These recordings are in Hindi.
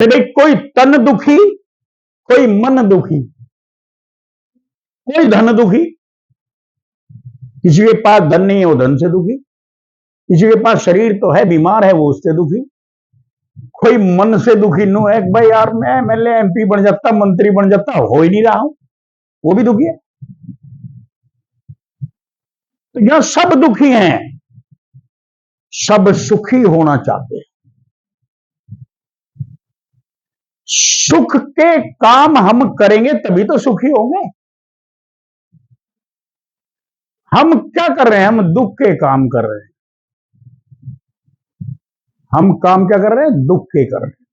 तो भाई कोई तन दुखी, कोई मन दुखी, कोई धन दुखी। किसी के पास धन नहीं है वो धन से दुखी, किसी के पास शरीर तो है बीमार है वो उससे दुखी, कोई मन से दुखी नो है भाई यार मैं एमएलए एमपी बन जाता मंत्री बन जाता, हो ही नहीं रहा हूं, वो भी दुखी है। तो यहां सब दुखी हैं, सब सुखी होना चाहते हैं। सुख के काम हम करेंगे तभी तो सुखी होंगे। हम क्या कर रहे हैं? हम दुख के काम कर रहे हैं। हम काम क्या कर रहे हैं? दुख के कर रहे हैं।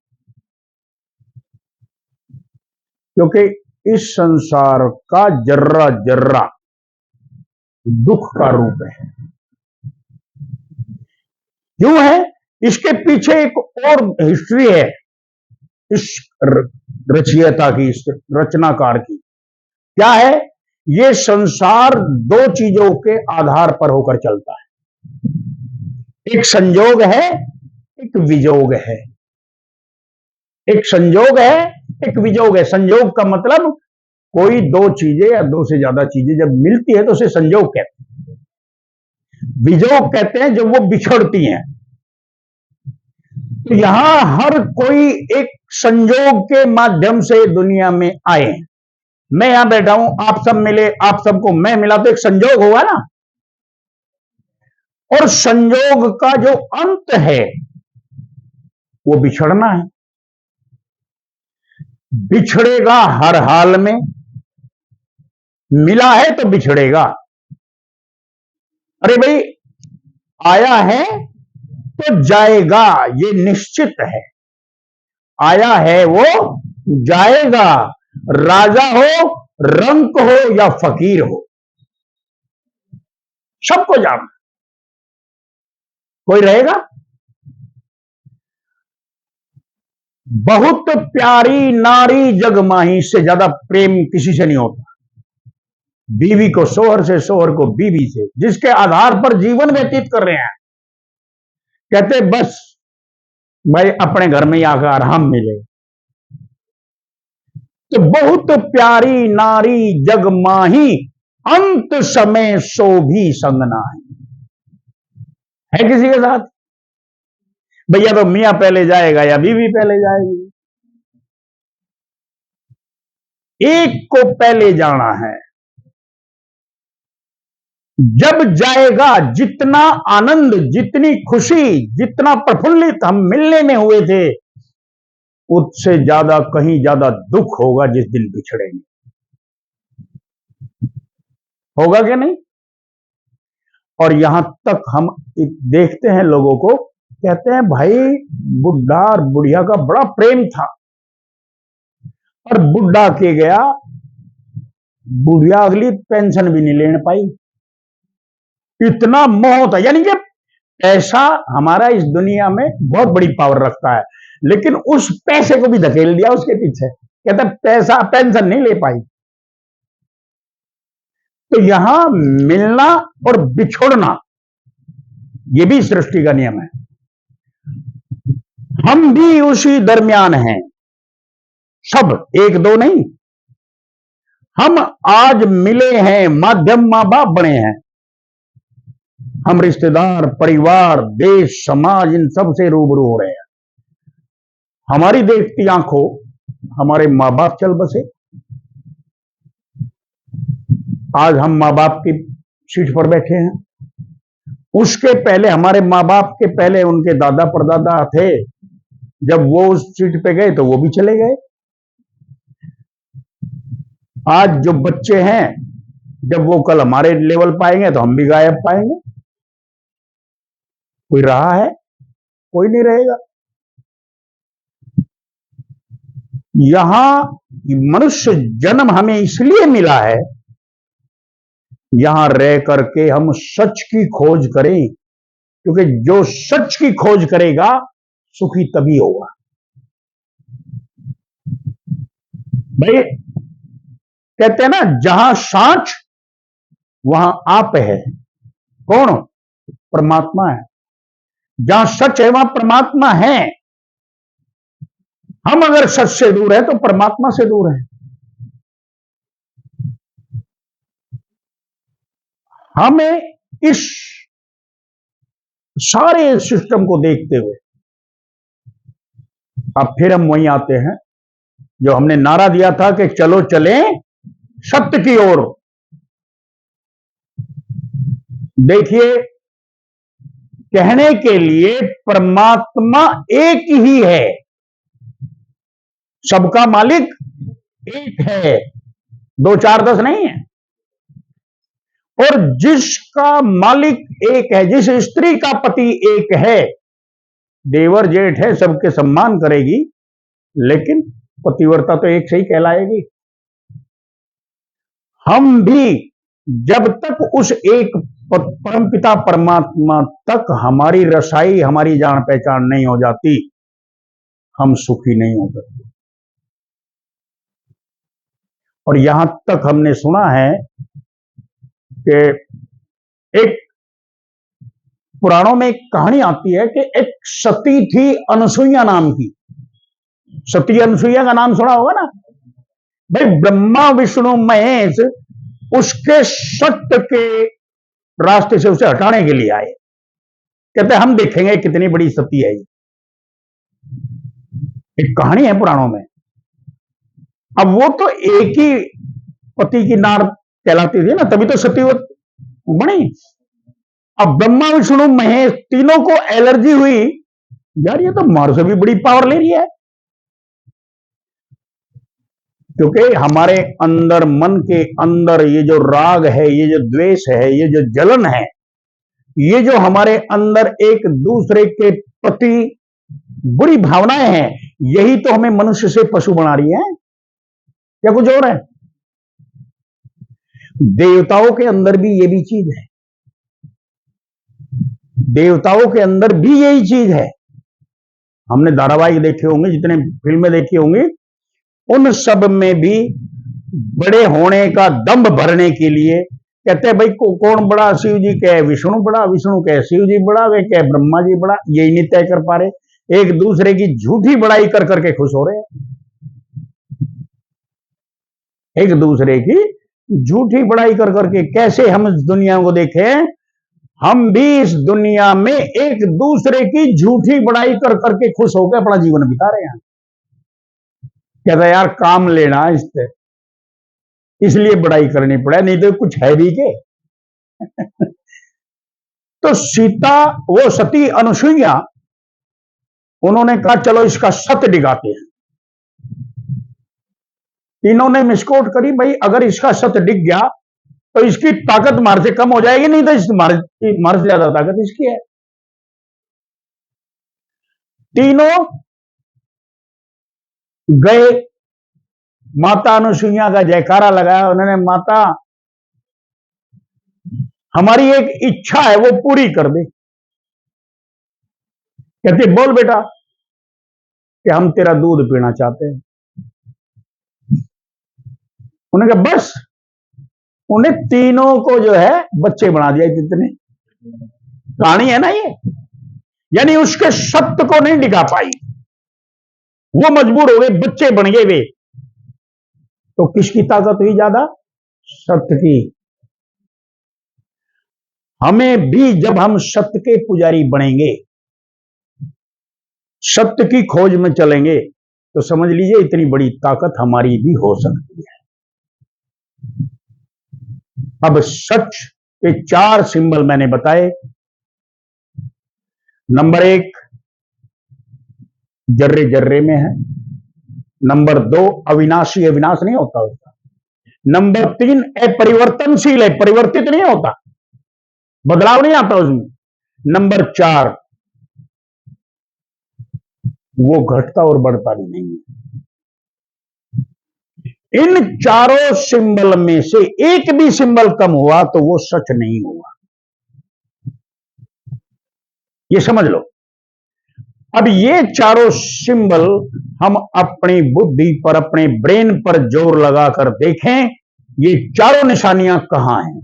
क्योंकि इस संसार का जर्रा जर्रा दुख का रूप है। क्यों है? इसके पीछे एक और हिस्ट्री है इस रचयिता की, इस रचनाकार की। क्या है? ये संसार दो चीजों के आधार पर होकर चलता है। एक संयोग है, एक वियोग है। एक संयोग है, एक वियोग है। संयोग का मतलब कोई दो चीजें या दो से ज्यादा चीजें जब मिलती है तो उसे संयोग कहते हैं। वियोग कहते हैं जब वो बिछड़ती हैं। तो यहां हर कोई एक संयोग के माध्यम से दुनिया में आए। मैं यहां बैठा हूं, आप सब मिले, आप सबको मैं मिला, तो एक संयोग हुआ ना। और संयोग का जो अंत है वो बिछड़ना है। बिछड़ेगा हर हाल में, मिला है तो बिछड़ेगा। अरे भाई आया है तो जाएगा, ये निश्चित है। आया है वो जाएगा, राजा हो, रंक हो या फकीर हो, सबको जाना। कोई रहेगा? बहुत प्यारी नारी जगमाही, से ज्यादा प्रेम किसी से नहीं होता। बीवी को शोहर से, शोहर को बीवी से, जिसके आधार पर जीवन व्यतीत कर रहे हैं। कहते बस भाई अपने घर में ही आकर आराम मिले। तो बहुत प्यारी नारी जगमाही, अंत समय सो भी संग नाही। है किसी के साथ? भैया तो मियां पहले जाएगा या बीवी पहले जाएगी, एक को पहले जाना है। जब जाएगा, जितना आनंद, जितनी खुशी, जितना प्रफुल्लित हम मिलने में हुए थे, उससे ज्यादा, कहीं ज्यादा दुख होगा जिस दिन बिछड़ेंगे। होगा क्या नहीं? और यहां तक हम देखते हैं लोगों को, कहते हैं भाई बुढ़ा और बुढ़िया का बड़ा प्रेम था, और बुढ़ा के गया, बुढ़िया अगली पेंशन भी नहीं लेने पाई। इतना मोह था। यानी कि पैसा हमारा इस दुनिया में बहुत बड़ी पावर रखता है, लेकिन उस पैसे को भी धकेल दिया उसके पीछे। कहता पैसा, पेंशन नहीं ले पाई। तो यहां मिलना और बिछोड़ना ये भी सृष्टि का नियम है। हम भी उसी दरमियान हैं, सब, एक दो नहीं। हम आज मिले हैं, माध्यम मां बाप बने हैं। हम रिश्तेदार, परिवार, देश, समाज, इन सब से रूबरू हो रहे हैं। हमारी देखती आंखों हमारे मां बाप चल बसे। आज हम मां बाप की सीट पर बैठे हैं। उसके पहले, हमारे मां बाप के पहले उनके दादा परदादा थे, जब वो उस सीट पे गए तो वो भी चले गए। आज जो बच्चे हैं, जब वो कल हमारे लेवल पाएंगे तो हम भी गायब पाएंगे। कोई रहा है? कोई नहीं रहेगा। यहां मनुष्य जन्म हमें इसलिए मिला है, यहां रह करके हम सच की खोज करें, क्योंकि जो सच की खोज करेगा सुखी तभी होगा। भाई कहते हैं ना, जहां सांच वहां आप है। कौन? परमात्मा है। जहां सच है वहां परमात्मा है। हम अगर सच से दूर है तो परमात्मा से दूर है। हमें इस सारे सिस्टम को देखते हुए अब फिर हम वहीं आते हैं जो हमने नारा दिया था कि चलो चलें सत्य की ओर। देखिए, कहने के लिए परमात्मा एक ही है, सबका मालिक एक है, 2 4 10 नहीं है। और जिसका मालिक एक है, जिस स्त्री का पति एक है, देवर जेठ है, सबके सम्मान करेगी, लेकिन पतिव्रता तो एक से ही कहलाएगी। हम भी जब तक उस एक परमपिता परमात्मा तक हमारी रसाई, हमारी जान पहचान नहीं हो जाती, हम सुखी नहीं हो सकते। और यहां तक हमने सुना है कि एक पुराणों में एक कहानी आती है कि एक सती थी अनसुईया नाम की। सती अनसुईया का नाम सुना होगा ना भाई। ब्रह्मा विष्णु महेश उसके सत्य के रास्ते से उसे हटाने के लिए आए। कहते हम देखेंगे कितनी बड़ी सती है। एक कहानी है पुराणों में। अब वो तो एक ही पति की नार कहलाती थी ना, तभी तो सतीवत बनी। अब ब्रह्मा विष्णु महेश तीनों को एलर्जी हुई, यार ये तो मार से भी बड़ी पावर ले रही है। क्योंकि हमारे अंदर, मन के अंदर ये जो राग है, ये जो द्वेष है, ये जो जलन है, ये जो हमारे अंदर एक दूसरे के प्रति बुरी भावनाएं हैं, यही तो हमें मनुष्य से पशु बना रही है, या कुछ और है? देवताओं के अंदर भी ये भी चीज है। देवताओं के अंदर भी यही चीज है। हमने धारावाहिक देखे होंगे, जितने फिल्में देखी होंगी, उन सब में भी बड़े होने का दंभ भरने के लिए कहते हैं भाई कौन बड़ा, शिव जी कहे विष्णु बड़ा, विष्णु कहे शिव जी बड़ा, वे कहे ब्रह्मा जी बड़ा, यही नहीं तय कर पा रहे। एक दूसरे की झूठी बड़ाई कर करके खुश हो रहे हैं। एक दूसरे की झूठी बड़ाई कर करके कैसे हम इस दुनिया को देखें, हम भी इस दुनिया में एक दूसरे की झूठी बड़ाई कर करके खुश होकर अपना जीवन बिता रहे हैं। कहता यार काम लेना इससे, इसलिए बड़ाई करनी पड़े, नहीं तो कुछ है भी के। तो सीता, वो सती अनुसुईया, उन्होंने कहा चलो इसका सत्य दिखाते हैं। इन्होंने मिसकोट करी, भाई अगर इसका सत्य दिख गया तो इसकी ताकत मार से कम हो जाएगी, नहीं तो मार से ज्यादा ताकत इसकी है। तीनों गए, माता अनुसुईया का जयकारा लगाया उन्होंने, माता हमारी एक इच्छा है वो पूरी कर दे। कहते बोल बेटा, कि हम तेरा दूध पीना चाहते हैं। उन्होंने कहा बस। उन्हें तीनों को जो है बच्चे बना दिया। कितने कहानी है ना ये, यानी उसके सत्य को नहीं दिखा पाई, वो मजबूर हो गए, बच्चे बन गए वे। तो किसकी ताकत हुई ज्यादा? सत्य की। हमें भी जब हम सत्य के पुजारी बनेंगे, सत्य की खोज में चलेंगे, तो समझ लीजिए इतनी बड़ी ताकत हमारी भी हो सकती है। अब सच के 4 सिंबल मैंने बताए। नंबर 1 जर्रे जर्रे में है। नंबर 2 अविनाशी, अविनाश नहीं होता उसका। नंबर 3 अपरिवर्तनशील है, परिवर्तित नहीं होता, बदलाव नहीं आता उसमें। नंबर 4 वो घटता और बढ़ता भी नहीं है। इन चारों सिंबल में से एक भी सिंबल कम हुआ तो वो सच नहीं हुआ, ये समझ लो। अब ये चारों सिंबल हम अपनी बुद्धि पर, अपने ब्रेन पर जोर लगाकर देखें, ये चारों निशानियां कहां हैं।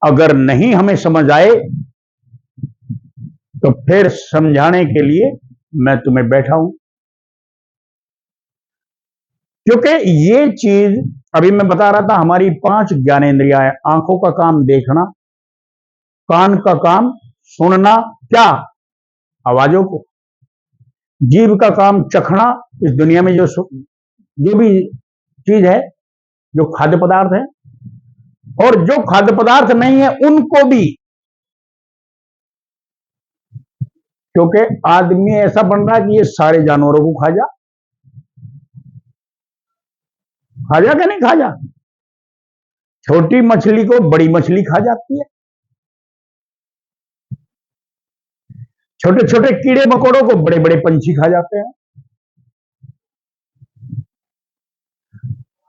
अगर नहीं हमें समझ आए तो फिर समझाने के लिए मैं तुम्हें बैठा हूं। क्योंकि ये चीज अभी मैं बता रहा था, हमारी 5 ज्ञानेंद्रियां हैं। आंखों का काम देखना, कान का काम सुनना, क्या आवाजों को, जीभ का काम चखना, इस दुनिया में जो भी चीज है, जो खाद्य पदार्थ है, और जो खाद्य पदार्थ नहीं है उनको भी, क्योंकि आदमी ऐसा बन रहा है कि ये सारे जानवरों को खा जा क्या नहीं खा जा। छोटी मछली को बड़ी मछली खा जाती है, छोटे छोटे कीड़े मकोड़ों को बड़े बड़े पंछी खा जाते हैं।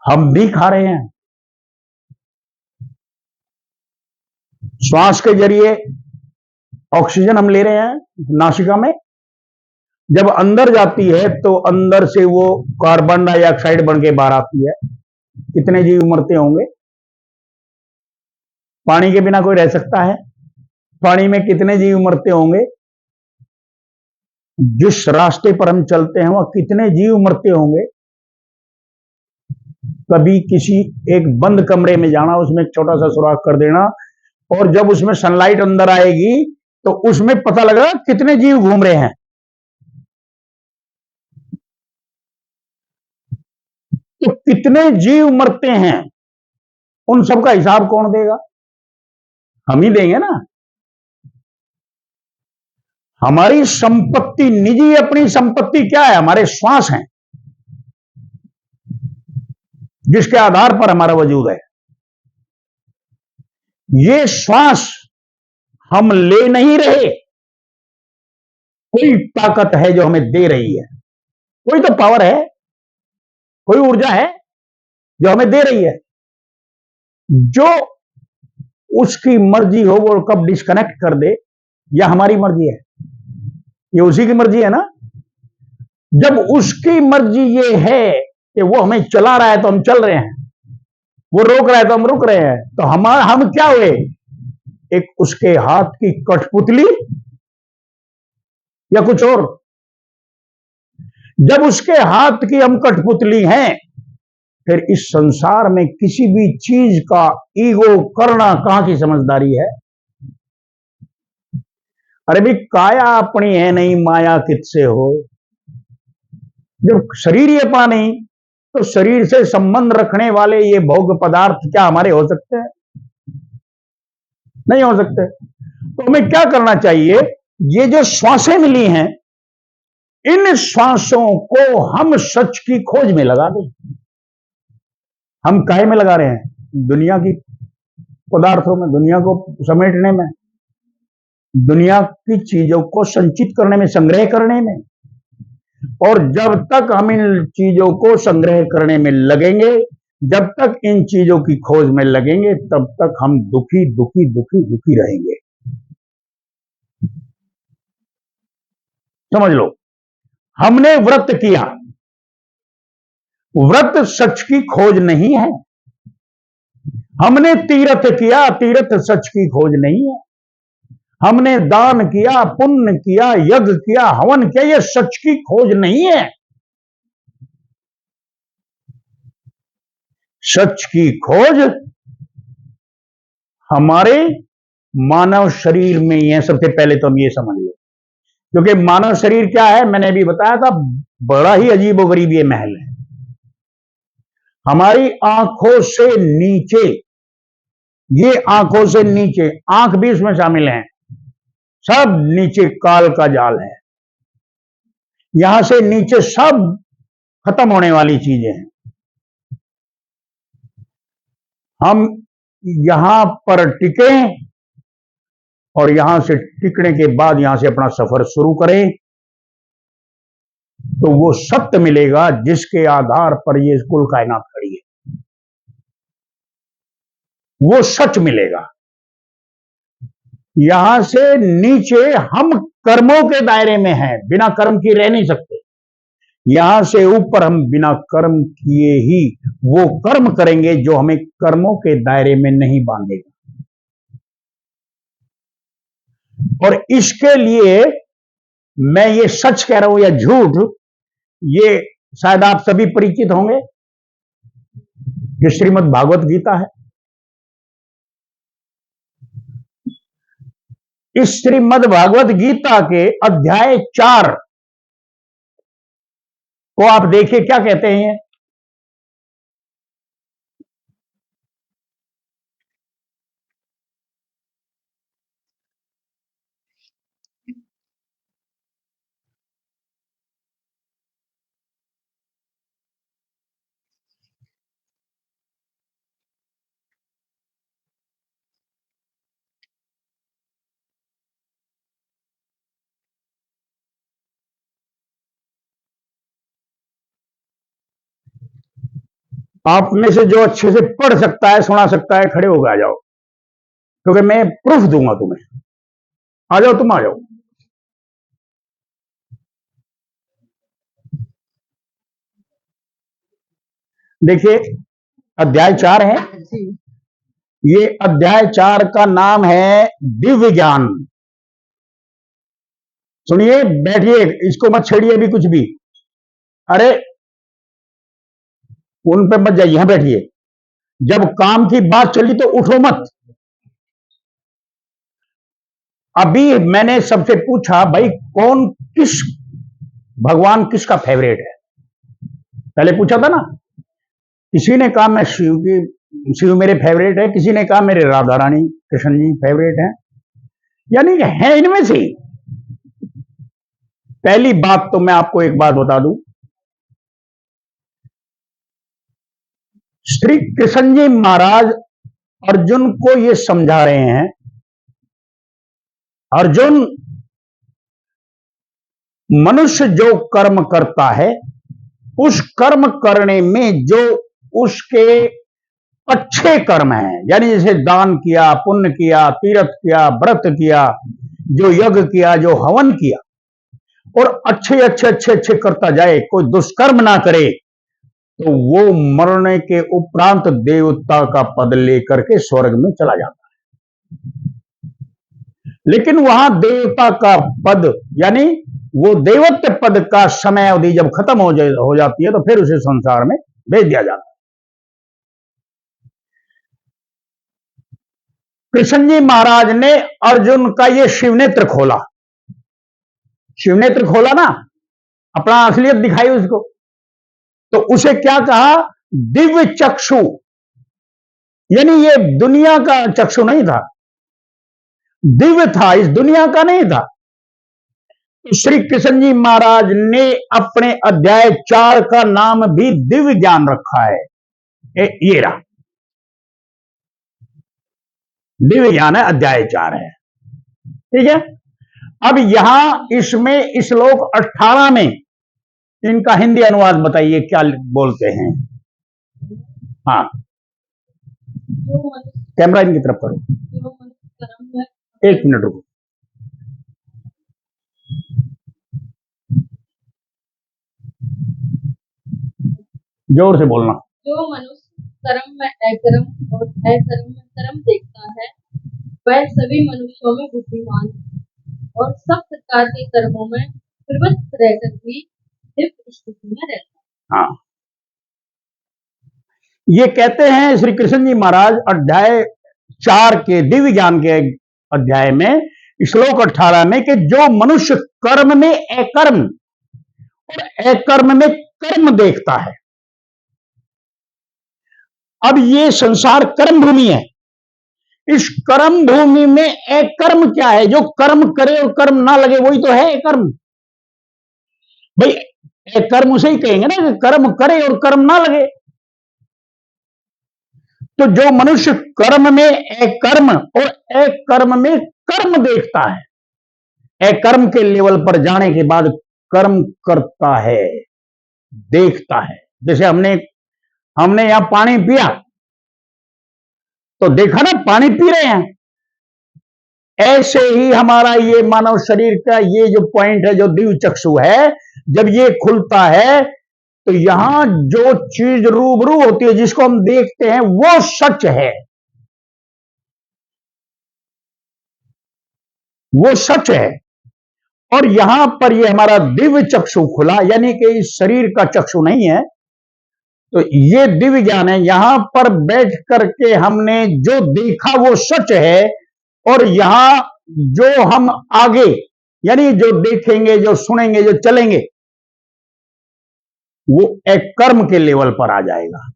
हम भी खा रहे हैं। श्वास के जरिए ऑक्सीजन हम ले रहे हैं नासिका में, जब अंदर जाती है तो अंदर से वो कार्बन डाइऑक्साइड बन के बाहर आती है। कितने जीव मरते होंगे? पानी के बिना कोई रह सकता है? पानी में कितने जीव मरते होंगे? जिस रास्ते पर हम चलते हैं वह कितने जीव मरते होंगे? कभी किसी एक बंद कमरे में जाना, उसमें एक छोटा सा सुराख कर देना, और जब उसमें सनलाइट अंदर आएगी तो उसमें पता लगेगा कितने जीव घूम रहे हैं। तो कितने जीव मरते हैं, उन सब का हिसाब कौन देगा? हम ही देंगे ना। हमारी संपत्ति, निजी अपनी संपत्ति क्या है? हमारे श्वास हैं, जिसके आधार पर हमारा वजूद है। ये श्वास हम ले नहीं रहे, कोई ताकत है जो हमें दे रही है, कोई तो पावर है, कोई ऊर्जा है जो हमें दे रही है। जो उसकी मर्जी हो वो कब डिस्कनेक्ट कर दे, या हमारी मर्जी है? ये उसी की मर्जी है ना। जब उसकी मर्जी ये है कि वो हमें चला रहा है तो हम चल रहे हैं, वो रोक रहा है तो हम रुक रहे हैं, तो हम क्या हुए? एक उसके हाथ की कठपुतली या कुछ और? जब उसके हाथ की हम कठपुतली हैं, फिर इस संसार में किसी भी चीज का ईगो करना कहां की समझदारी है? अरे भी काया अपनी है नहीं, माया किससे हो। जब शरीर ही अपना नहीं, तो शरीर से संबंध रखने वाले ये भोग पदार्थ क्या हमारे हो सकते हैं? नहीं हो सकते। तो हमें क्या करना चाहिए? ये जो श्वासें मिली हैं, इन श्वासों को हम सच की खोज में लगा दें। हम काहे में लगा रहे हैं? दुनिया की पदार्थों में, दुनिया को समेटने में, दुनिया की चीजों को संचित करने में, संग्रह करने में। और जब तक हम इन चीजों को संग्रह करने में लगेंगे, जब तक इन चीजों की खोज में लगेंगे, तब तक हम दुखी दुखी दुखी दुखी रहेंगे। समझ लो, हमने व्रत किया, व्रत सच की खोज नहीं है। हमने तीर्थ किया, तीर्थ सच की खोज नहीं है। हमने दान किया, पुण्य किया, यज्ञ किया, हवन किया, यह सच की खोज नहीं है। सच की खोज हमारे मानव शरीर में ही है। सबसे पहले तो हम ये समझ लो, क्योंकि मानव शरीर क्या है, मैंने अभी बताया था, बड़ा ही अजीबोगरीब ये महल है। हमारी आंखों से नीचे, ये आंखों से नीचे, आंख भी इसमें शामिल है, सब नीचे काल का जाल है। यहां से नीचे सब खत्म होने वाली चीजें हैं। हम यहां पर टिके और यहां से टिकने के बाद यहां से अपना सफर शुरू करें, तो वो सत्य मिलेगा जिसके आधार पर ये कुल कायनात खड़ी है। वो सच मिलेगा। यहां से नीचे हम कर्मों के दायरे में हैं, बिना कर्म किए रह नहीं सकते। यहां से ऊपर हम बिना कर्म किए ही वो कर्म करेंगे जो हमें कर्मों के दायरे में नहीं बांधेगा। और इसके लिए मैं ये सच कह रहा हूं या झूठ, ये शायद आप सभी परिचित होंगे। जो श्रीमद् भागवत गीता है। इस श्रीमद् भागवत गीता के अध्याय 4 को आप देखिए क्या कहते हैं। आप में से जो अच्छे से पढ़ सकता है, सुना सकता है, खड़े होकर आ जाओ, क्योंकि मैं प्रूफ दूंगा तुम्हें। आ जाओ, तुम आ जाओ। देखिए, अध्याय 4 है। ये अध्याय 4 का नाम है दिव्य ज्ञान। सुनिए, बैठिए, इसको मत छेड़िए अभी कुछ भी। अरे उन पे मत जाइए, यहां बैठिए। जब काम की बात चली तो उठो मत। अभी मैंने सबसे पूछा, भाई कौन किस भगवान किसका फेवरेट है? पहले पूछा था ना। किसी ने कहा मैं शिव मेरे फेवरेट है, किसी ने कहा मेरे राधा रानी कृष्ण जी फेवरेट हैं, यानी है इनमें से। पहली बात तो मैं आपको एक बात बता दूं, श्री कृष्ण जी महाराज अर्जुन को यह समझा रहे हैं, अर्जुन मनुष्य जो कर्म करता है, उस कर्म करने में जो उसके अच्छे कर्म हैं, यानी जैसे दान किया, पुण्य किया, तीर्थ किया, व्रत किया, जो यज्ञ किया, जो हवन किया, और अच्छे अच्छे अच्छे अच्छे करता जाए, कोई दुष्कर्म ना करे, तो वो मरने के उपरांत देवता का पद लेकर के स्वर्ग में चला जाता है। लेकिन वहां देवता का पद, यानी वो देवत्व पद का समय अवधि जब खत्म हो जाती है, तो फिर उसे संसार में भेज दिया जाता है। कृष्ण जी महाराज ने अर्जुन का ये शिवनेत्र खोला, शिवनेत्र खोला ना, अपना असलियत दिखाई उसको। तो उसे क्या कहा? दिव्य चक्षु, यानी ये दुनिया का चक्षु नहीं था, दिव्य था, इस दुनिया का नहीं था। श्री कृष्ण जी महाराज ने अपने अध्याय 4 का नाम भी दिव्य ज्ञान रखा है। ये रहा दिव्य ज्ञान है, अध्याय 4 है, ठीक है। अब यहां इसमें श्लोक 18 में इनका हिंदी अनुवाद बताइए क्या बोलते हैं। हाँ, कैमरा इनकी तरफ करो, 1 मिनट रुको। जोर से बोलना। जो मनुष्य कर्म में अकर्म और अकर्म में कर्म देखता है, वह सभी मनुष्यों में बुद्धिमान है और सब प्रकार के कर्मों में प्रवृत्त रहकर भी दिव्य स्थिति में रहता है। हाँ, ये कहते हैं श्री कृष्ण जी महाराज अध्याय 4 के दिव्य ज्ञान के अध्याय में श्लोक 18 में कि जो मनुष्य कर्म में अकर्म और अकर्म में कर्म देखता है। अब ये संसार कर्म भूमि है, इस कर्म भूमि में अकर्म क्या है? जो कर्म करे और कर्म ना लगे वही तो है अकर्म। भाई अकर्म उसे ही कहेंगे ना कि कर्म करे और कर्म ना लगे। तो जो मनुष्य कर्म में अकर्म और अकर्म में कर्म देखता है, अकर्म के लेवल पर जाने के बाद कर्म करता है, देखता है। जैसे हमने यहां पानी पिया तो देखा ना, पानी पी रहे हैं। ऐसे ही हमारा ये मानव शरीर का ये जो पॉइंट है, जो दिव्य चक्षु है, जब ये खुलता है तो यहां जो चीज रूबरू होती है, जिसको हम देखते हैं, वो सच है, वो सच है। और यहां पर ये हमारा दिव्य चक्षु खुला, यानी कि इस शरीर का चक्षु नहीं है, तो ये दिव्य ज्ञान है। यहां पर बैठ करके हमने जो देखा वो सच है, और यहां जो हम आगे यानी जो देखेंगे, जो सुनेंगे, जो चलेंगे, वो एक कर्म के लेवल पर आ जाएगा।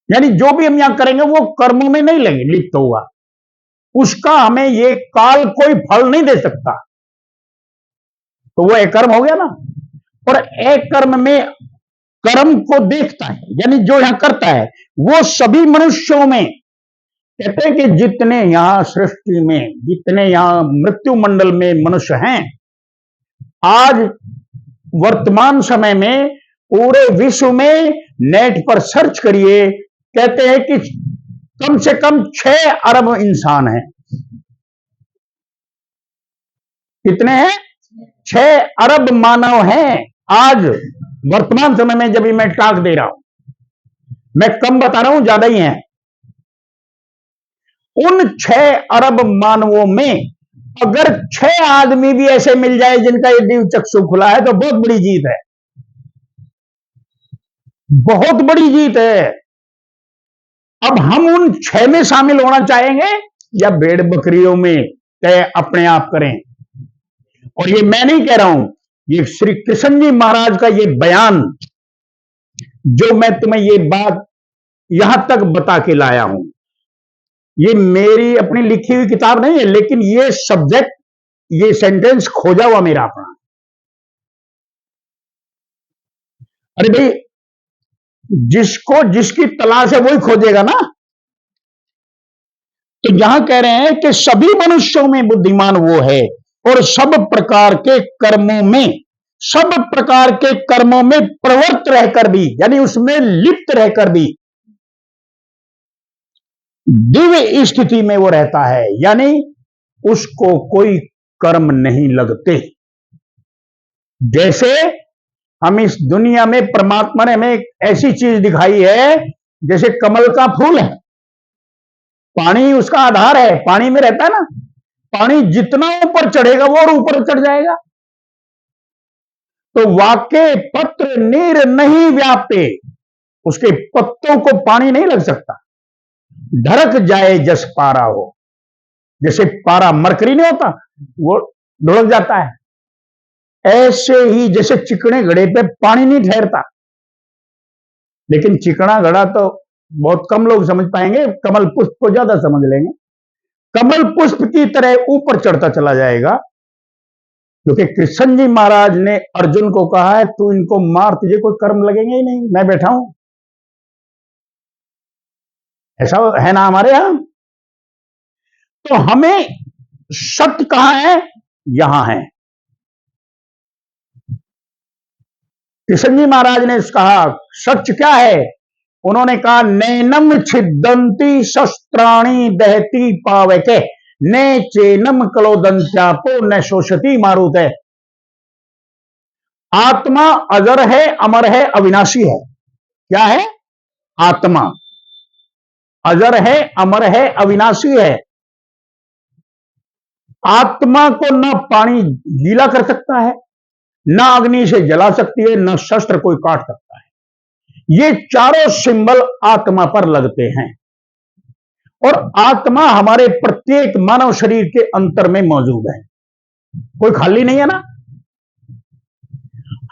यानी जो भी हम यहां करेंगे वो कर्मों में नहीं लगे लिप्त होगा, उसका हमें ये काल कोई फल नहीं दे सकता। तो वो एक कर्म हो गया ना। और एक कर्म में कर्म को देखता है, यानी जो यहां करता है वो सभी मनुष्यों में, कहते हैं कि जितने यहां सृष्टि में, जितने यहां मृत्यु मंडल में मनुष्य हैं, आज वर्तमान समय में पूरे विश्व में नेट पर सर्च करिए, कहते हैं कि कम से कम 6 अरब इंसान हैं। कितने हैं? 6 अरब मानव हैं आज वर्तमान समय में, जब मैं टाक दे रहा हूं। मैं कम बता रहा हूं, ज्यादा ही हैं। उन 6 अरब मानवों में अगर 6 आदमी भी ऐसे मिल जाए जिनका ये दिव्य चक्षु खुला है, तो बहुत बड़ी जीत है, बहुत बड़ी जीत है। अब हम उन 6 में शामिल होना चाहेंगे या भेड़ बकरियों में तय अपने आप करें? और ये मैं नहीं कह रहा हूं, ये श्री कृष्ण जी महाराज का ये बयान, जो मैं तुम्हें ये बात यहां तक बता के लाया हूं, ये मेरी अपनी लिखी हुई किताब नहीं है, लेकिन ये सब्जेक्ट, ये सेंटेंस खोजा हुआ मेरा अपना। अरे भाई, जिसको जिसकी तलाश है वही खोजेगा ना। तो यहां कह रहे हैं कि सभी मनुष्यों में बुद्धिमान वो है, और सब प्रकार के कर्मों में, सब प्रकार के कर्मों में प्रवृत्त रहकर भी, यानी उसमें लिप्त रहकर भी दिव्य स्थिति में वो रहता है, यानी उसको कोई कर्म नहीं लगते। जैसे हम इस दुनिया में, परमात्मा ने हमें एक ऐसी चीज दिखाई है, जैसे कमल का फूल है, पानी उसका आधार है, पानी में रहता है ना, पानी जितना ऊपर चढ़ेगा वो और ऊपर चढ़ जाएगा। तो वाके पत्र नीर नहीं व्यापे, उसके पत्तों को पानी नहीं लग सकता। ढरक जाए जस पारा हो, जैसे पारा मरकरी नहीं होता, वो ढुलक जाता है, ऐसे ही जैसे चिकने घड़े पे पानी नहीं ठहरता। लेकिन चिकना घड़ा तो बहुत कम लोग समझ पाएंगे, कमल पुष्प को ज्यादा समझ लेंगे। कमल पुष्प की तरह ऊपर चढ़ता चला जाएगा, क्योंकि कृष्ण जी महाराज ने अर्जुन को कहा है, तू इनको मार, तुझे कोई कर्म लगेंगे ही नहीं, मैं बैठा हूं। ऐसा है ना हमारे यहां। तो हमें सत्य कहां है? यहां है। कृष्ण जी महाराज ने कहा सत्य क्या है? उन्होंने कहा, नैनम छिदंती शस्त्राणी दहती पावके, ने चेनम कलोदंत्यापो न शोषती मारुते। आत्मा अजर है, अमर है, अविनाशी है। क्या है? आत्मा अजर है, अमर है, अविनाशी है। आत्मा को न पानी गीला कर सकता है, न अग्नि से जला सकती है, न शस्त्र कोई काट सकता है। ये चारों सिंबल आत्मा पर लगते हैं, और आत्मा हमारे प्रत्येक मानव शरीर के अंतर में मौजूद है, कोई खाली नहीं है ना।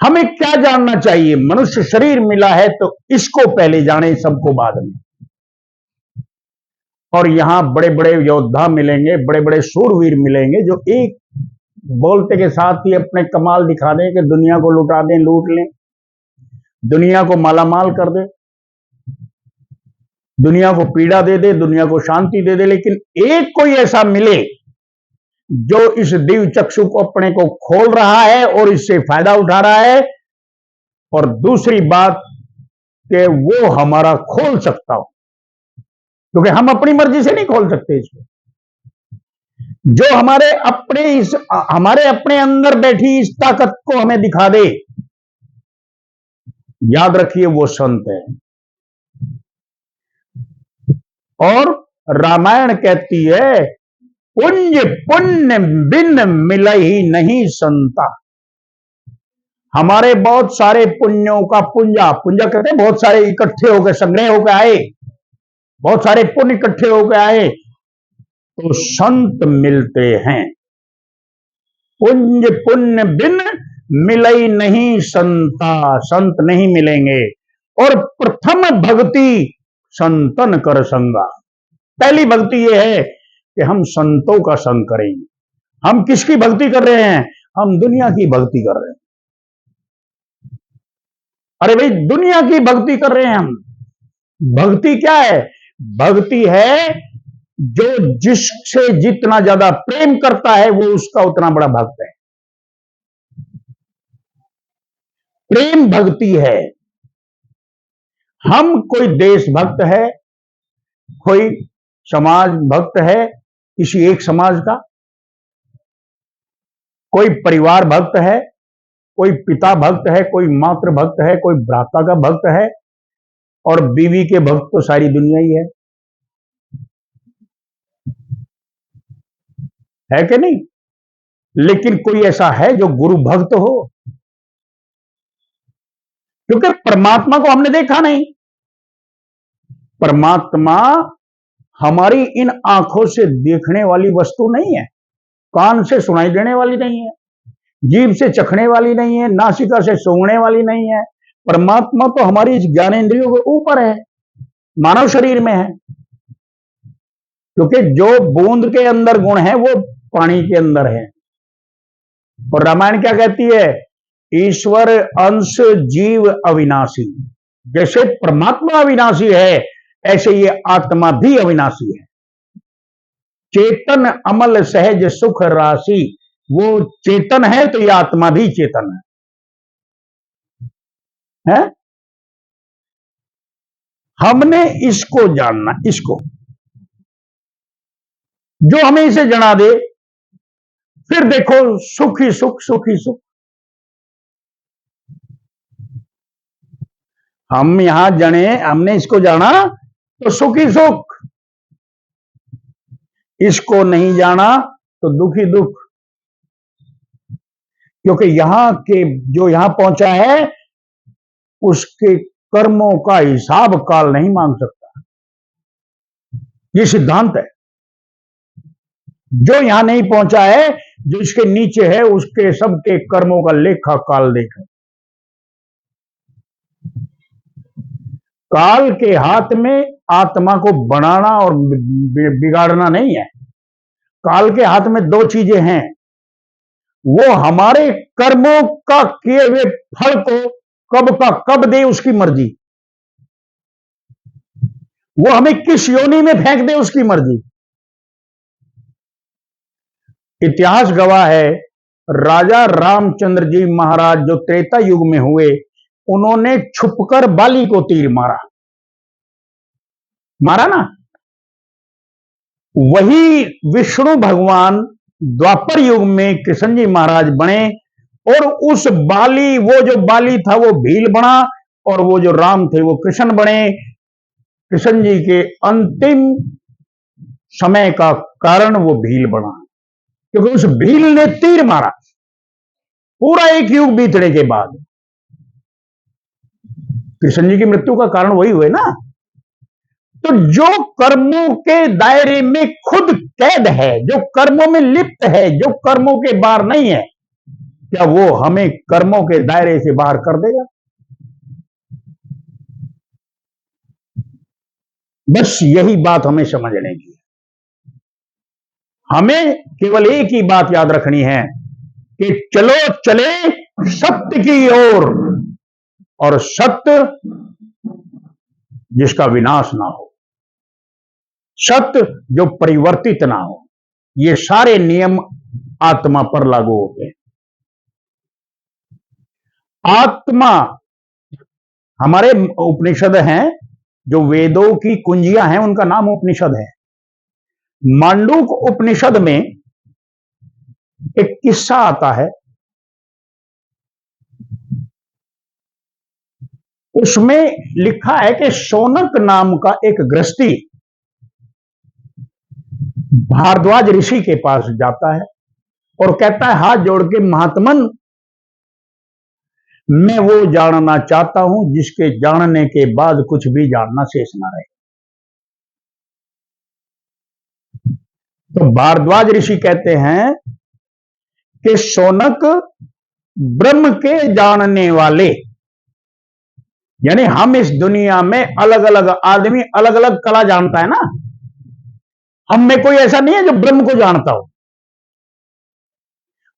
हमें क्या जानना चाहिए? मनुष्य शरीर मिला है तो इसको पहले जाने, सबको बाद में। और यहां बड़े बड़े योद्धा मिलेंगे, बड़े बड़े शूरवीर मिलेंगे, जो एक बोलते के साथ ही अपने कमाल दिखा दें कि दुनिया को लुटा दें, लूट लें, दुनिया को मालामाल कर दे, दुनिया को पीड़ा दे दे, दुनिया को शांति दे दे। लेकिन एक कोई ऐसा मिले जो इस दिव्य चक्षु को अपने को खोल रहा है और इससे फायदा उठा रहा है, और दूसरी बात कि वो हमारा खोल सकता हो, क्योंकि हम अपनी मर्जी से नहीं खोल सकते इसको। जो हमारे अपने अंदर बैठी इस ताकत को हमें दिखा दे, याद रखिए वो संत है। और रामायण कहती है, पुण्य पुण्य बिन मिलहि नहीं संता। हमारे बहुत सारे पुण्यों का पुंजा, पुंजा कहते हैं बहुत सारे इकट्ठे होकर, संग्रह होकर आए, बहुत सारे पुण्य इकट्ठे होकर आए, तो संत मिलते हैं। पुंज पुण्य बिन मिलई नहीं संता, संत नहीं मिलेंगे। और प्रथम भक्ति संतन कर संगा, पहली भक्ति यह है कि हम संतों का संग करेंगे। हम किसकी भक्ति कर रहे हैं? हम दुनिया की भक्ति कर रहे हैं। अरे भाई, दुनिया की भक्ति कर रहे हैं हम। भक्ति क्या है? भक्ति है जो जिससे जितना ज्यादा प्रेम करता है वो उसका उतना बड़ा भक्त है। प्रेम भक्ति है। हम कोई देशभक्त है, कोई समाज भक्त है किसी एक समाज का, कोई परिवार भक्त है, कोई पिता भक्त है, कोई मातृ भक्त है, कोई भ्राता का भक्त है, और बीवी के भक्त तो सारी दुनिया ही है कि नहीं? लेकिन कोई ऐसा है जो गुरु भक्त हो? क्योंकि परमात्मा को हमने देखा नहीं। परमात्मा हमारी इन आंखों से देखने वाली वस्तु नहीं है, कान से सुनाई देने वाली नहीं है, जीभ से चखने वाली नहीं है, नासिका से सूंघने वाली नहीं है। परमात्मा तो हमारी इस ज्ञानेंद्रियों के ऊपर है, मानव शरीर में है। क्योंकि जो बूंद के अंदर गुण है वो पानी के अंदर है। और रामायण क्या कहती है? ईश्वर अंश जीव अविनाशी। जैसे परमात्मा अविनाशी है, ऐसे ये आत्मा भी अविनाशी है। चेतन अमल सहज सुख राशि, वो चेतन है तो ये आत्मा भी चेतन है? हमने इसको जानना, इसको जो हमें इसे जना दे, फिर देखो सुख ही सुख, सुख ही सुख। हम यहां जने, हमने इसको जाना तो सुख ही सुख, इसको नहीं जाना तो दुख ही दुख। क्योंकि यहां के जो यहां पहुंचा है उसके कर्मों का हिसाब काल नहीं मांग सकता, ये सिद्धांत है। जो यहां नहीं पहुंचा है, जो इसके नीचे है, उसके सबके कर्मों का लेखा काल देखा। काल के हाथ में आत्मा को बनाना और बिगाड़ना नहीं है। काल के हाथ में दो चीजें हैं, वो हमारे कर्मों का किए हुए फल को कब का कब दे उसकी मर्जी, वो हमें किस योनि में फेंक दे उसकी मर्जी। इतिहास गवाह है, राजा रामचंद्र जी महाराज जो त्रेता युग में हुए, उन्होंने छुपकर बाली को तीर मारा ना। वही विष्णु भगवान द्वापर युग में कृष्ण जी महाराज बने, और उस बाली, वो जो बाली था वो भील बना, और वो जो राम थे वो कृष्ण बने। कृष्ण जी के अंतिम समय का कारण वो भील बना, क्योंकि उस भील ने तीर मारा। पूरा एक युग बीतने के बाद कृष्ण जी की मृत्यु का कारण वही हुए ना। तो जो कर्मों के दायरे में खुद कैद है, जो कर्मों में लिप्त है, जो कर्मों के बाहर नहीं है, क्या वो हमें कर्मों के दायरे से बाहर कर देगा? बस यही बात हमें समझने की। हमें केवल एक ही बात याद रखनी है कि चलो चले सत्य की ओर, और सत्य जिसका विनाश ना हो, सत्य जो परिवर्तित ना हो। ये सारे नियम आत्मा पर लागू होते हैं। आत्मा, हमारे उपनिषद हैं, जो वेदों की कुंजियां हैं, उनका नाम उपनिषद है। मांडूक उपनिषद में एक किस्सा आता है, उसमें लिखा है कि शौनक नाम का एक गृहस्थी भारद्वाज ऋषि के पास जाता है और कहता है, हाथ जोड़ के महात्मन, मैं वो जानना चाहता हूं जिसके जानने के बाद कुछ भी जानना शेष ना रहे। तो भारद्वाज ऋषि कहते हैं कि शौनक ब्रह्म के जानने वाले, यानी हम इस दुनिया में अलग अलग आदमी अलग अलग कला जानता है ना, हम में कोई ऐसा नहीं है जो ब्रह्म को जानता हो।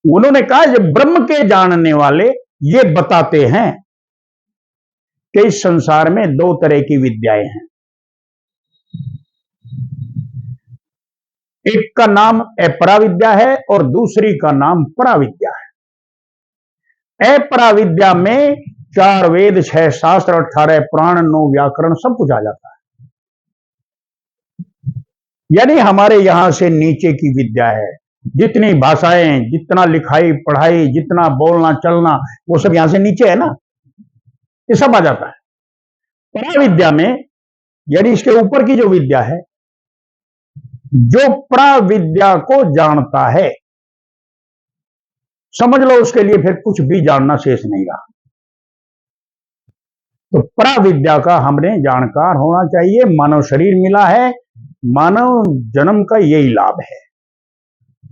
उन्होंने कहा जो ब्रह्म के जानने वाले ये बताते हैं कि इस संसार में दो तरह की विद्याएं हैं। एक का नाम अपराविद्या है और दूसरी का नाम पराविद्या है। अपराविद्या में 4 वेद, 6 शास्त्र, 18 पुराण, 9 व्याकरण सब कुछ आ जाता है। यानी हमारे यहां से नीचे की विद्या है, जितनी भाषाएं, जितना लिखाई पढ़ाई, जितना बोलना चलना, वो सब यहां से नीचे है ना, ये सब आ जाता है। पराविद्या में यानी इसके ऊपर की जो विद्या है, जो पराविद्या को जानता है, समझ लो उसके लिए फिर कुछ भी जानना शेष नहीं रहा। तो पराविद्या का हमने जानकार होना चाहिए। मानव शरीर मिला है, मानव जन्म का यही लाभ है।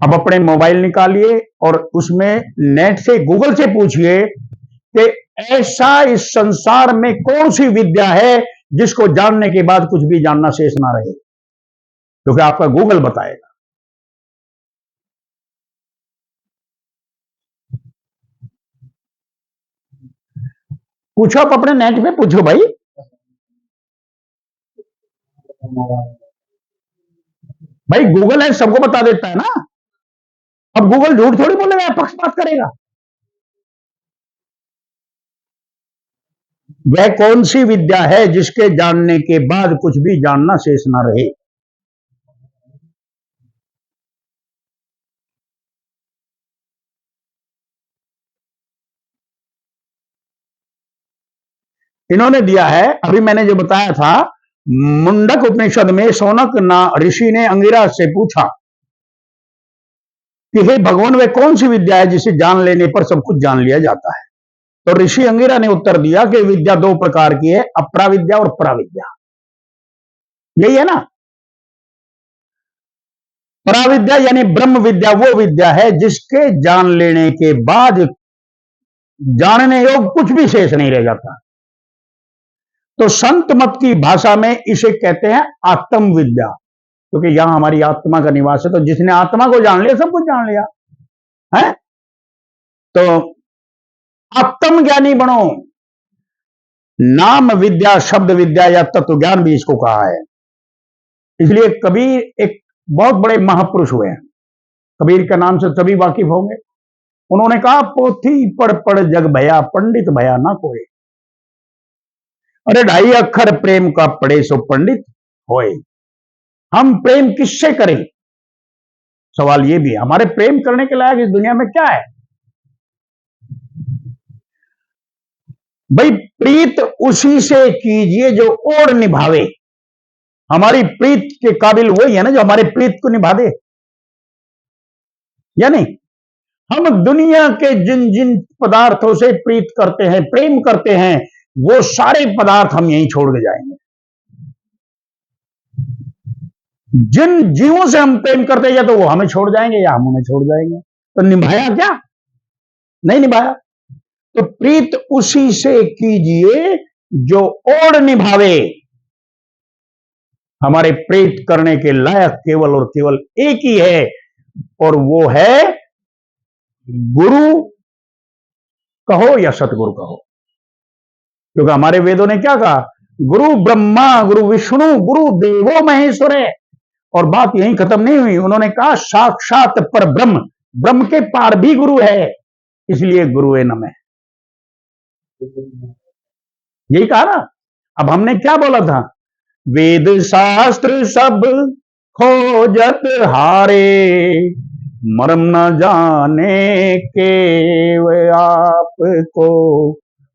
अब अपने मोबाइल निकालिए और उसमें नेट से, गूगल से पूछिए कि ऐसा इस संसार में कौन सी विद्या है जिसको जानने के बाद कुछ भी जानना शेष ना रहे, क्योंकि आपका गूगल बताएगा। पूछो, आप अपने नेट पे पूछो भाई। भाई गूगल है, सबको बता देता है ना। अब गूगल झूठ थोड़ी बोलेगा, पक्षपात करेगा। वह कौन सी विद्या है जिसके जानने के बाद कुछ भी जानना शेष ना रहे। इन्होंने दिया है, अभी मैंने जो बताया था, मुंडक उपनिषद में शौनक ऋषि ने अंगिरा से पूछा कि हे भगवान, वह कौन सी विद्या है जिसे जान लेने पर सब कुछ जान लिया जाता है। तो ऋषि अंगिरा ने उत्तर दिया कि विद्या 2 प्रकार की है, अपराविद्या और पराविद्या। यही है ना। पराविद्या यानी ब्रह्म विद्या वो विद्या है जिसके जान लेने के बाद जानने योग कुछ भी शेष नहीं रह जाता। तो संत मत की भाषा में इसे कहते हैं आत्म विद्या, क्योंकि यहां हमारी आत्मा का निवास है। तो जिसने आत्मा को जान लिया, सब कुछ जान लिया है। तो आत्म ज्ञानी बनो। नाम विद्या, शब्द विद्या या तत्व ज्ञान भी इसको कहा है। इसलिए कबीर एक बहुत बड़े महापुरुष हुए हैं, कबीर के नाम से सभी वाकिफ होंगे। उन्होंने कहा, पोथी पढ़ पढ़ जग भया, पंडित भया ना कोई। अरे 2.5 अक्षर प्रेम का पढ़े सो पंडित होए। हम प्रेम किससे करें? सवाल ये भी है, हमारे प्रेम करने के लायक इस दुनिया में क्या है? भाई प्रीत उसी से कीजिए जो ओर निभावे। हमारी प्रीत के काबिल वही है ना जो हमारे प्रीत को निभा दे, या नहीं? हम दुनिया के जिन जिन पदार्थों से प्रीत करते हैं, प्रेम करते हैं, वो सारे पदार्थ हम यहीं छोड़ के जाएंगे। जिन जीवों से हम प्रेम करते हैं, या तो वो हमें छोड़ जाएंगे या हम उन्हें छोड़ जाएंगे। तो निभाया क्या? नहीं निभाया। तो प्रीत उसी से कीजिए जो ओर निभावे। हमारे प्रीत करने के लायक केवल और केवल एक ही है, और वो है गुरु कहो या सतगुरु कहो। क्योंकि हमारे वेदों ने क्या कहा? गुरु ब्रह्मा, गुरु विष्णु, गुरु देवो महेश्वर है। और बात यहीं खत्म नहीं हुई, उन्होंने कहा साक्षात पर ब्रह्म, ब्रह्म के पार भी गुरु है, इसलिए गुरुए नमः। यही कहा ना। अब हमने क्या बोला था? वेद शास्त्र सब खोजत हारे, मर्म न जाने के आपको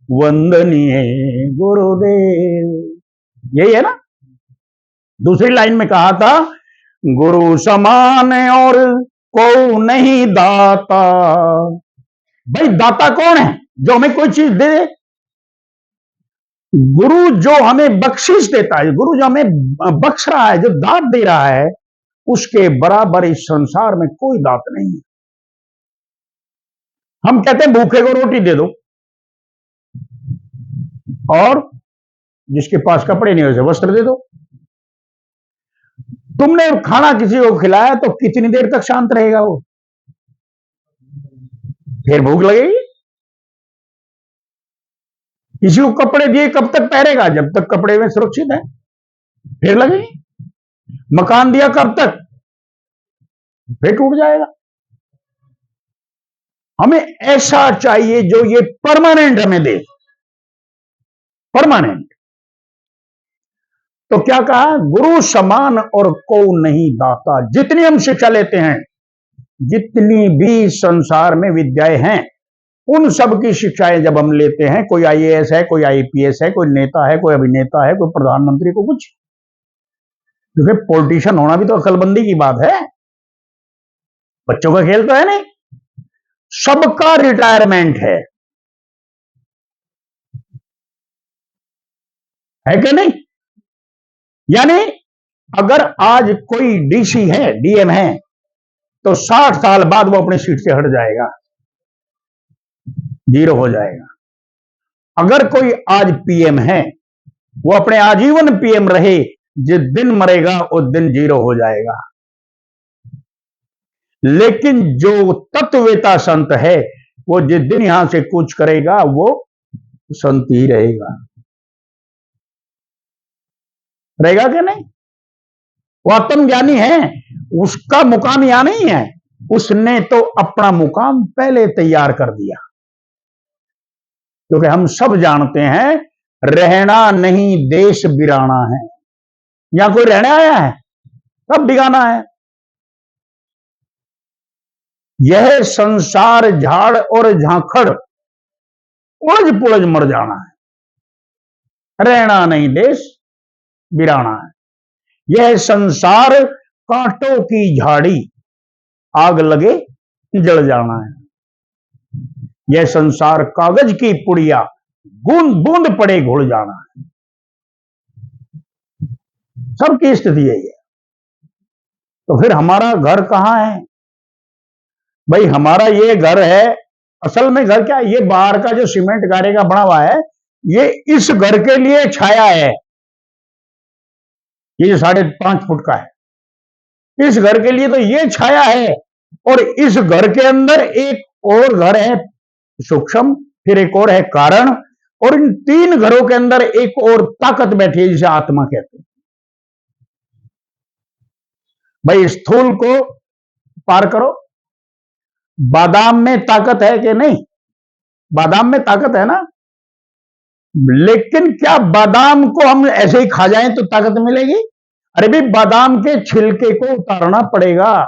वंदनीय गुरुदेव। यही है ना। दूसरी लाइन में कहा था, गुरु समान और को नहीं दाता। भाई दाता कौन है? जो हमें कोई चीज दे दे, गुरु जो हमें बख्शिश देता है, गुरु जो हमें बख्श रहा है, जो दात दे रहा है, उसके बराबर इस संसार में कोई दात नहीं है। हम कहते हैं भूखे को रोटी दे दो, और जिसके पास कपड़े नहीं उसे वस्त्र दे दो। तुमने खाना किसी को खिलाया तो कितनी देर तक शांत रहेगा वो? फिर भूख लगेगी। किसी को कपड़े दिए कब तक पहनेगा? जब तक कपड़े में सुरक्षित है, फिर लगेगी। मकान दिया कब तक? फिर टूट जाएगा। हमें ऐसा चाहिए जो ये परमानेंट हमें दे, परमानेंट। तो क्या कहा? गुरु समान और को नहीं दाता। जितनी हम शिक्षा लेते हैं, जितनी भी संसार में विद्याएं हैं, उन सब की शिक्षाएं जब हम लेते हैं, कोई आईएएस है, कोई आईपीएस है, कोई नेता है, कोई अभिनेता है, कोई प्रधानमंत्री, को कुछ, क्योंकि पॉलिटिशियन होना भी तो अकलमंदी की बात है, बच्चों का खेल तो है नहीं। सबका रिटायरमेंट है कि नहीं? यानी अगर आज कोई डीसी है, डीएम है, तो 60 साल बाद वो अपनी सीट से हट जाएगा, जीरो हो जाएगा। अगर कोई आज पीएम है, वो अपने आजीवन पीएम रहे, जिस दिन मरेगा उस दिन जीरो हो जाएगा। लेकिन जो तत्ववेता संत है, वो जिस दिन यहां से कूच करेगा वो संत ही रहेगा। रहेगा कि नहीं? वो आत्मज्ञानी है, उसका मुकाम यहां नहीं है, उसने तो अपना मुकाम पहले तैयार कर दिया। क्योंकि हम सब जानते हैं, रहना नहीं देश बिराना है। यहां कोई रहने आया है? सब बिगाना है। यह संसार झाड़ और झांखड़, उलझ पुलझ मर जाना है। रहना नहीं देश बिराना है। यह संसार कांटों की झाड़ी, आग लगे जल जाना है। यह संसार कागज की पुड़िया, बूंद बूंद पड़े घुल जाना है। सबकी स्थिति यही है। तो फिर हमारा घर कहां है? भाई हमारा ये घर है, असल में घर क्या है? ये बाहर का जो सीमेंट गारे का बना हुआ है, ये इस घर के लिए छाया है। ये 5.5 फुट का है, इस घर के लिए तो ये छाया है। और इस घर के अंदर एक और घर है सूक्ष्म, फिर एक और है कारण, और इन 3 घरों के अंदर एक और ताकत बैठी है, जिसे आत्मा कहते हैं। भाई स्थूल को पार करो। बादाम में ताकत है कि नहीं? बादाम में ताकत है ना। लेकिन क्या बादाम को हम ऐसे ही खा जाएं तो ताकत मिलेगी? अरे भाई, बादाम के छिलके को उतारना पड़ेगा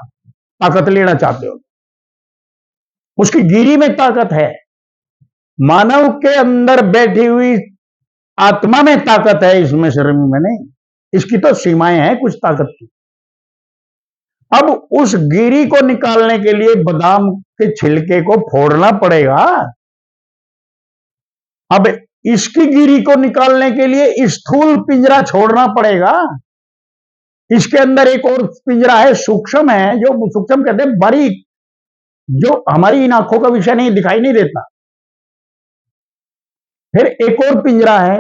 ताकत लेना चाहते हो। उसकी गिरी में ताकत है। मानव के अंदर बैठी हुई आत्मा में ताकत है, इसमें शरीर में नहीं। इसकी तो सीमाएं हैं कुछ ताकत की। अब उस गिरी को निकालने के लिए बादाम के छिलके को फोड़ना पड़ेगा। अब इसकी गिरी को निकालने के लिए स्थूल पिंजरा छोड़ना पड़ेगा। इसके अंदर एक और पिंजरा है, सूक्ष्म है, जो सूक्ष्म कहते हैं बारीक, जो हमारी इन आंखों का विषय नहीं, दिखाई नहीं देता। फिर एक और पिंजरा है,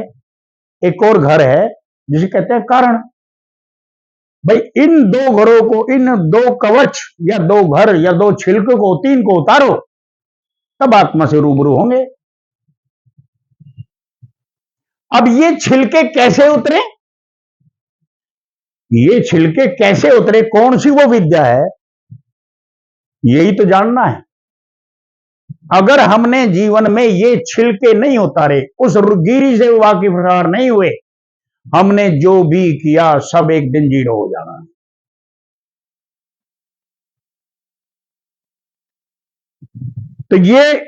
एक और घर है, जिसे कहते हैं कारण। भाई इन 2 घरों को, इन 2 कवच या 2 घर या 2 छिलकों को, 3 को उतारो, तब आत्मा से रूबरू होंगे। अब ये छिलके कैसे उतरे? ये छिलके कैसे उतरे? कौन सी वो विद्या है? यही तो जानना है। अगर हमने जीवन में ये छिलके नहीं उतारे, उस गिरी से वाकिफार नहीं हुए, हमने जो भी किया सब एक दिन जीरो हो जाना है। तो ये